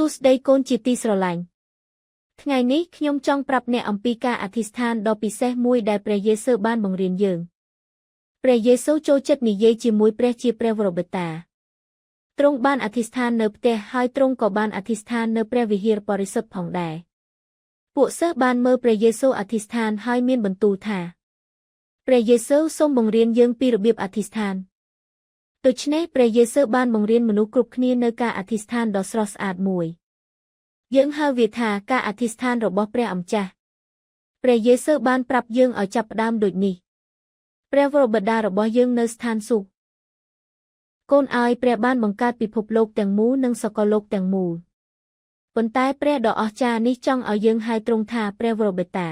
សួស្តីកូនជាទីស្រឡាញ់ថ្ងៃនេះខ្ញុំចង់ប្រាប់អ្នកអំពីការអធិស្ឋានដ៏ពិសេសមួយដែលព្រះយេស៊ូវបានបង្រៀនយើងព្រះយេស៊ូវចូលចិត្តនិយាយជាមួយព្រះជាព្រះវរបិតាទ្រង់បានអធិស្ឋាននៅផ្ទះហើយទ្រង់ក៏បានអធិស្ឋាននៅព្រះវិហារបរិសុទ្ធផងដែរពួកសិស្សបានមើលព្រះយេស៊ូវអធិស្ឋានហើយមានបន្ទូលថាព្រះយេស៊ូវសូមបង្រៀនយើងពីរបៀបអធិស្ឋានដូច្នេះព្រះយេស៊ូវបានបង្រៀនមនុស្សគ្រប់គ្នានៅការអធិស្ឋានដ៏ស្រស់ស្អាតមួយយើងហៅវាថាការអធិស្ឋានរបស់ព្រះអម្ចាស់ព្រះយេស៊ូវបានប្រាប់យើងឲ្យចាប់ផ្ដើមដូចនេះព្រះវរបិតារបស់យើងនៅស្ថានសួគ៌កូនឲ្យព្រះបានបង្កើតពិភពលោកទាំងមូលនិងសកលលោកទាំងមូលប៉ុន្តែព្រះដ៏អស្ចារ្យនេះចង់ឲ្យយើងហៅទ្រង់ថាព្រះវរបិតា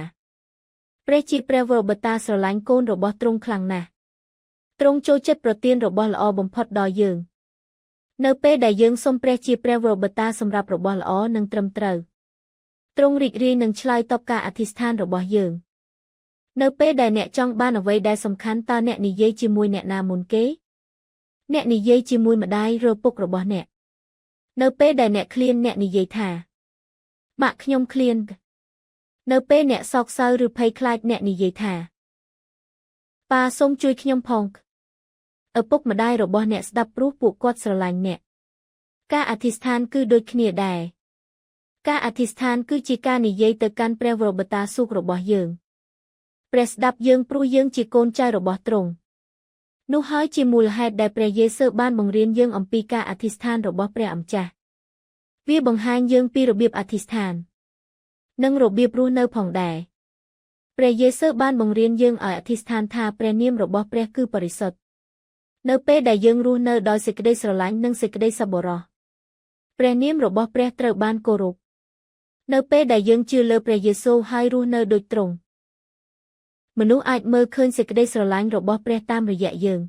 ព្រះជាព្រះវរបិតាស្រឡាញ់កូនរបស់ទ្រង់ខ្លាំងណាស់ទ្រង់ចូលចិត្តប្រទានរបស់ល្អបំផុតដល់យើងនៅពេលដែលយើងសុំព្រះជាព្រះវរបិតាសម្រាប់របស់ល្អនិងត្រឹមត្រូវទ្រង់រីករាយនឹងឆ្លើយតបការអធិស្ឋានរបស់យើងនៅពេលដែលអ្នកចង់បានអ្វីដែលសំខាន់តើអ្នកនិយាយជាមួយអ្នកណាមុនគេអ្នកនិយាយជាមួយម្ដាយឬពុករបស់អ្នកនៅពេលដែលអ្នកឃ្លានអ្នកនិយាយថាម៉ាក់ខ្ញុំឃ្លាននៅពេលអ្នកសោកសៅឬភ័យខ្លាចអ្នកនិយាយថាប៉ាសូមជួយខ្ញុំផងឪពុកម្ដាយរបស់អ្នកស្ដាប់ព្រោះពួកគាត់ស្រឡាញ់អ្នកការអធិស្ឋានគឺដូចគ្នាដែរការអធិស្ឋានគឺជាការនិយាយទៅកាន់ព្រះវរបិតាសួគ៌របស់យើងព្រះស្ដាប់យើងព្រោះយើងជាកូនចៅរបស់ទ្រង់នោះហើយជាមូលហេតុដែលព្រះយេស៊ូវបានបង្រៀនយើងអំពីការអធិស្ឋានរបស់ព្រះអម្ចាស់វាបង្ហាញយើងពីរបៀបអធិស្ឋាននិងរបៀបរស់នៅផងដែរព្រះយេស៊ូវបានបង្រៀនយើងឲ្យអធិស្ឋានថាព្រះនាមរបស់ព្រះគឺបរិសុទ្ធនៅពេលដែលយើងរស់នៅដោយសេចក្តីស្រឡាញ់និងសេចក្តីសប្បុរសព្រះនាមរបស់ព្រះត្រូវបានគោរពនៅពេលដែលយើងជឿលើព្រះយេស៊ូវហើយរស់នៅដូចទ្រង់មនុស្សអាចមើលឃើញសេចក្តីស្រឡាញ់របស់ព្រះតាមរយៈយើង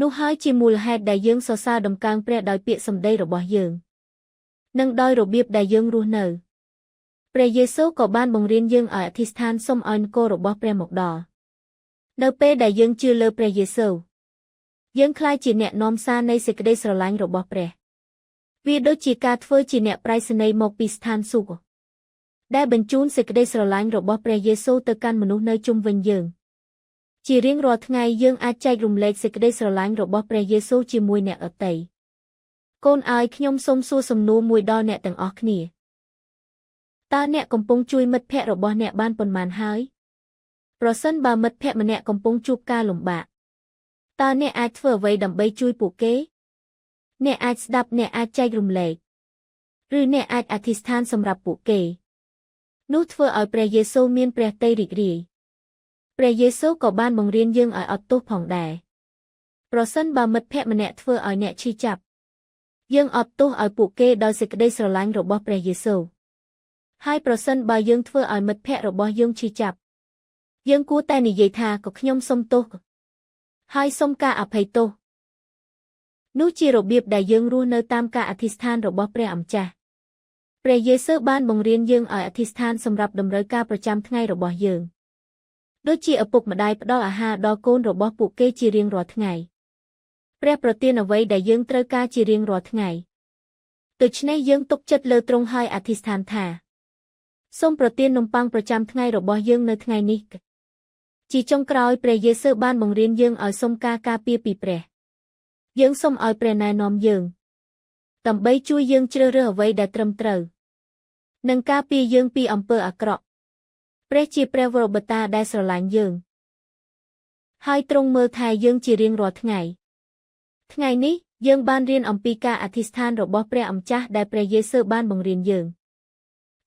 នោះហើយជាមូលហេតុដែលយើងសរសើរដំកើងព្រះដោយពាក្យសម្ដីរបស់យើងនិងដោយរបៀបដែលយើងរស់នៅព្រះយេស៊ូវក៏បានបង្រៀនយើងឲ្យអធិស្ឋានសូមឲ្យនគររបស់ព្រះមកដល់នៅពេលដែលយើងជឿលើព្រះយេស៊ូវយើងក្លាយជាអ្នកនាំសារនៃសេចក្តីស្រឡាញ់របស់ព្រះវាដូចជាការធ្វើជាអ្នកប្រៃសណីយ៍មកពីស្ថានសួគ៌ដែលបញ្ជូនសេចក្តីស្រឡាញ់របស់ព្រះយេស៊ូវទៅកាន់មនុស្សនៅជុំវិញយើងជារៀងរាល់ថ្ងៃយើងអាចចែករំលែកសេចក្តីស្រឡាញ់របស់ព្រះយេស៊ូវជាមួយអ្នកដទៃកូនឲ្យខ្ញុំសូមសួរសំណួរមួយដល់អ្នកទាំងអស់គ្នាតើអ្នកកំពុងជួយមិត្តភក្តិរបស់អ្នកបានប៉ុន្មានហើយប្រសិនបើមិត្តភក្តិម្នាក់កំពុងជួបការលំបាកតើអ្នកអាចធ្វើអ្វីដើម្បីជួយពួកគេអ្នកអាចស្ដាប់អ្នកអាចចែករំលែកឬអ្នកអាចអធិស្ឋានសម្រាប់ពួកគេនោះធ្វើឲ្យព្រះយេស៊ូវមានព្រះទ័យរីករាយព្រះយេស៊ូវក៏បានបង្រៀនយើងឲ្យអត់ទោសផងដែរប្រសិនបើមិត្តភក្តិម្នាក់ធ្វើឲ្យអ្នកឈឺចាប់យើងអត់ទោសឲ្យពួកគេដោយសេចក្តីស្រឡាញ់របស់ព្រះយេស៊ូវហើយប្រសិនបើយើងធ្វើឲ្យមិត្តភក្តិរបស់យើងឈឺចាប់យើងគួរតែនិយាយថាក៏ខ្ញុំសុំទោសហើយសុំការអភ័យទោសនោះជារបៀបដែលយើងរស់នៅតាមការអធិស្ឋានរបស់ព្រះអម្ចាស់ព្រះយេស៊ូវបានបង្រៀនយើងឲ្យអធិស្ឋានសម្រាប់តម្រូវការប្រចាំថ្ងៃរបស់យើងដូចជាឪពុកម្ដាយផ្ដល់អាហារដល់កូនរបស់ពួកគេជារៀងរាល់ថ្ងៃព្រះប្រទានអ្វីដែលយើងត្រូវការជារៀងរាល់ថ្ងៃដូច្នេះយើងទុកចិត្តលើទ្រង់ហើយអធិស្ឋានថាសូមប្រទាននំប៉័ងប្រចាំថ្ងៃរបស់យើងនៅថ្ងៃនេះជាចុងក្រោយព្រះយេស៊ូវបានបង្រៀនយើងឲ្យសុំការការពារពីព្រះយើងសូមឲ្យព្រះណែនាំយើងដើម្បីជួយយើងជ្រើសរើសអ្វីដែលត្រឹមត្រូវនិងការពារយើងពីអំពើអាក្រក់ព្រះជាព្រះវរបិតាដែលស្រឡាញ់យើងហើយទ្រង់មើលថែយើងជារៀងរាល់ថ្ងៃថ្ងៃនេះយើងបានរៀនអំពីការអធិស្ឋានរបស់ព្រះអម្ចាស់ដែលព្រះយេស៊ូវបានបង្រៀនយើង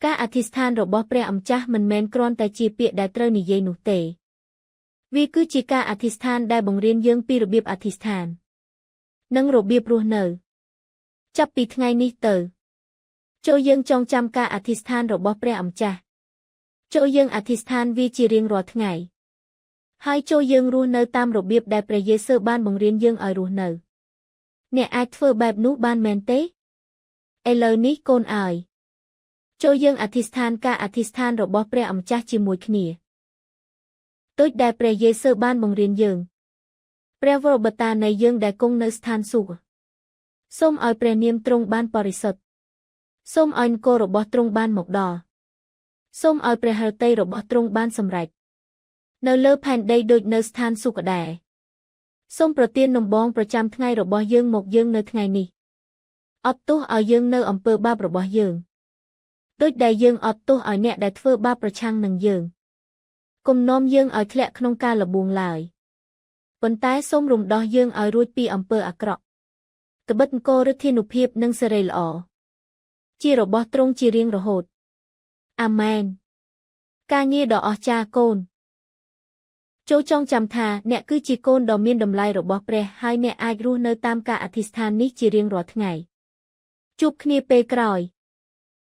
ការអធិស្ឋានរបស់ព្រះអម្ចាស់មិនមែនគ្រាន់តែជាពាក្យដែលត្រូវនិយាយនោះទេវាគឺជាការអធិស្ឋានដែលបង្រៀនយើងពីរបៀបអធិស្ឋាននិងរបៀបរស់នៅចាប់ពីថ្ងៃនេះទៅចូលយើងចងចាំការអធិស្ឋានរបស់ព្រះអម្ចាស់ចូលយើងអធិស្ឋានវាជារៀងរាល់ថ្ងៃហើយចូលយើងរស់នៅតាមរបៀបដែលព្រះយេស៊ូវបានបង្រៀនយើងឲ្យរស់នៅអ្នកអាចធ្វើបែបនោះបានមែនទេឥឡូវនេះកូនឲ្យចូលយើងអធិស្ឋានការអធិស្ឋានរបស់ព្រះអម្ចាស់ជាមួយគ្នាដូចដែលព្រះយេស៊ូវបានបង្រៀនយើងព្រះវរបិតានៃយើងដែលគង់នៅស្ថានសួគ៌សូមឲ្យព្រះនាមទ្រង់បានបរិសុទ្ធ សូមឲ្យនគររបស់ទ្រង់បានមកដល់សូមឲ្យព្រះហឫទ័យរបស់ទ្រង់បានសម្រេចនៅលើផែនដីដូចនៅស្ថានសួគ៌ដែរសូមប្រទានដំបងប្រចាំថ្ងៃរបស់យើងមកយើងនៅថ្ងៃនេះអត់ទោសឲ្យយើងនៅអំពើបាបរបស់យើងដូចដែលយើងអត់ទោសឲ្យអ្នកដែលធ្វើបាបប្រឆាំងនឹងយើងកុំនាំយើងឲ្យធ្លាក់ក្នុងការលបួងឡើយប៉ុន្តែសូមរំដោះយើងឲ្យរួចពីអំពើអាក្រក់ត្បិតអង្គរឫទ្ធានុភាពនិងសេរីល្អជារបស់ទ្រង់ជារៀងរហូតអាមែនការងារដ៏អស្ចារ្យកូនចូលចងចាំថាអ្នកគឺជាកូនដ៏មានតម្លៃរបស់ព្រះហើយអ្នកអាចរស់នៅតាមការអធិស្ឋាននេះជារៀងរាល់ថ្ងៃជួបគ្នាពេលក្រោយ